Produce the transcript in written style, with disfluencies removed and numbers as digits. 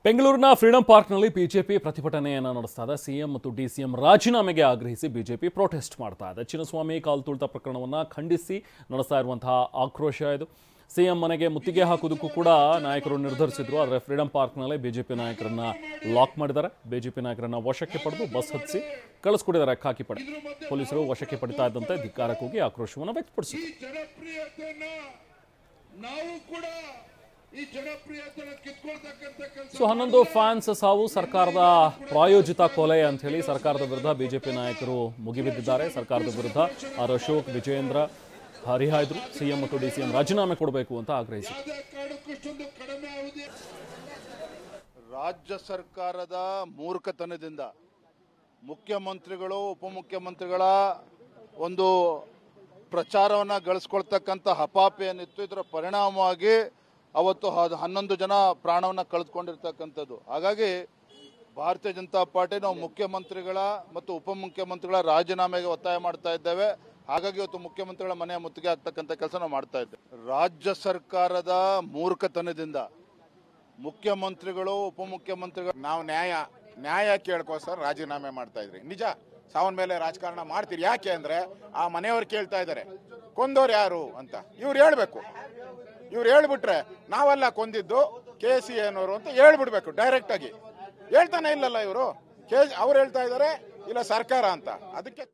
ಬೆಂಗಳೂರಿನ ಫ್ರೀಡಂ ಪಾರ್ಕ್ನಲ್ಲಿ ಬಿಜೆಪಿ ಪ್ರತಿಭಟನೆಯನ್ನು ನಡೆಸ್ತಾ ಇದೆ. ಸಿಎಂ ಮತ್ತು ಡಿಸಿಎಂ ರಾಜೀನಾಮೆಗೆ ಆಗ್ರಹಿಸಿ ಬಿಜೆಪಿ ಪ್ರೊಟೆಸ್ಟ್ ಮಾಡ್ತಾ ಇದೆ. ಚಿನ್ನಸ್ವಾಮಿ ಕಾಲು ತುಳಿತ ಪ್ರಕರಣವನ್ನು ಖಂಡಿಸಿ ನಡೆಸ್ತಾ ಇರುವಂತಹ ಆಕ್ರೋಶ ಇದು. ಸಿಎಂ ಮನೆಗೆ ಮುತ್ತಿಗೆ ಹಾಕೋದಕ್ಕೂ ಕೂಡ ನಾಯಕರು ನಿರ್ಧರಿಸಿದ್ರು. ಆದರೆ ಫ್ರೀಡಂ ಪಾರ್ಕ್ನಲ್ಲಿ ಬಿಜೆಪಿ ನಾಯಕರನ್ನ ಲಾಕ್ ಮಾಡಿದ್ದಾರೆ. ಬಿಜೆಪಿ ನಾಯಕರನ್ನ ವಶಕ್ಕೆ ಪಡೆದು ಬಸ್ ಹತ್ತಿಸಿ ಕಳಿಸ್ಕೊಟ್ಟಿದ್ದಾರೆ ಖಾಕಿ ಪಡೆ. ಪೊಲೀಸರು ವಶಕ್ಕೆ ಪಡಿತಾ ಇದ್ದಂತೆ ಧಿಕ್ಕಾರ ಕೂಗಿ ಆಕ್ರೋಶವನ್ನು ವ್ಯಕ್ತಪಡಿಸಿದರು. ಸೊ 11 ಫ್ಯಾನ್ಸ್ ಸಾವು ಸರ್ಕಾರದ ಪ್ರಾಯೋಜಿತ ಕೊಲೆ ಅಂತ ಹೇಳಿ ಸರ್ಕಾರದ ವಿರುದ್ಧ ಬಿಜೆಪಿ ನಾಯಕರು ಮುಗಿಬಿದ್ದಿದ್ದಾರೆ. ಸರ್ಕಾರದ ವಿರುದ್ಧ ಆರ್ ಅಶೋಕ್, ವಿಜಯೇಂದ್ರ ಹರಿಹಾಯ್ದ್ರು. ಸಿಎಂ ಮತ್ತು ಡಿಸಿಎಂ ರಾಜೀನಾಮೆ ಕೊಡಬೇಕು ಅಂತ ಆಗ್ರಹಿಸಿದರು. ರಾಜ್ಯ ಸರ್ಕಾರದ ಮೂರ್ಖತನದಿಂದ ಮುಖ್ಯಮಂತ್ರಿಗಳು ಉಪಮುಖ್ಯಮಂತ್ರಿಗಳ ಒಂದು ಪ್ರಚಾರವನ್ನು ಗಳಿಸ್ಕೊಳ್ತಕ್ಕಂಥ ಹಪಾಪಿ ಏನಿತ್ತು, ಇದರ ಪರಿಣಾಮವಾಗಿ ಅವತ್ತು 11 ಜನ ಪ್ರಾಣವನ್ನು ಕಳೆದುಕೊಂಡಿರ್ತಕ್ಕಂಥದ್ದು. ಹಾಗಾಗಿ ಭಾರತೀಯ ಜನತಾ ಪಾರ್ಟಿ ನಾವು ಮುಖ್ಯಮಂತ್ರಿಗಳ ಮತ್ತು ಉಪಮುಖ್ಯಮಂತ್ರಿಗಳ ರಾಜೀನಾಮೆಗೆ ಒತ್ತಾಯ ಮಾಡ್ತಾ ಇದ್ದೇವೆ. ಹಾಗಾಗಿ ಇವತ್ತು ಮುಖ್ಯಮಂತ್ರಿಗಳ ಮನೆಯ ಮುತ್ತಿಗೆ ಆಗ್ತಕ್ಕಂಥ ಕೆಲಸ ನಾವು ಮಾಡ್ತಾ ಇದ್ದೇವೆ. ರಾಜ್ಯ ಸರ್ಕಾರದ ಮೂರ್ಖತನದಿಂದ ಮುಖ್ಯಮಂತ್ರಿಗಳು ಉಪಮುಖ್ಯಮಂತ್ರಿಗಳು ನಾವು ನ್ಯಾಯ ಕೇಳ್ಕೋಸ್ಕರ ರಾಜೀನಾಮೆ ಮಾಡ್ತಾ ಇದ್ರಿ. ನಿಜ, ಸಾವನ ಮೇಲೆ ರಾಜಕಾರಣ ಮಾಡ್ತೀರಿ. ಯಾಕೆ ಅಂದ್ರೆ ಆ ಮನೆಯವ್ರು ಕೇಳ್ತಾ ಇದ್ದಾರೆ ಕೊಂದವ್ರು ಯಾರು ಅಂತ. ಇವ್ರು ಹೇಳ್ಬೇಕು. ಇವ್ರು ಹೇಳ್ಬಿಟ್ರೆ ನಾವೆಲ್ಲ ಕೊಂದಿದ್ದು KCN ಅವರು ಅಂತ ಹೇಳ್ಬಿಡ್ಬೇಕು ಡೈರೆಕ್ಟ್ ಆಗಿ. ಹೇಳ್ತಾನೆ ಇಲ್ಲಲ್ಲ ಇವರು. ಅವ್ರು ಹೇಳ್ತಾ ಇದ್ದಾರೆ ಇಲ್ಲ ಸರ್ಕಾರ ಅಂತ. ಅದಕ್ಕೆ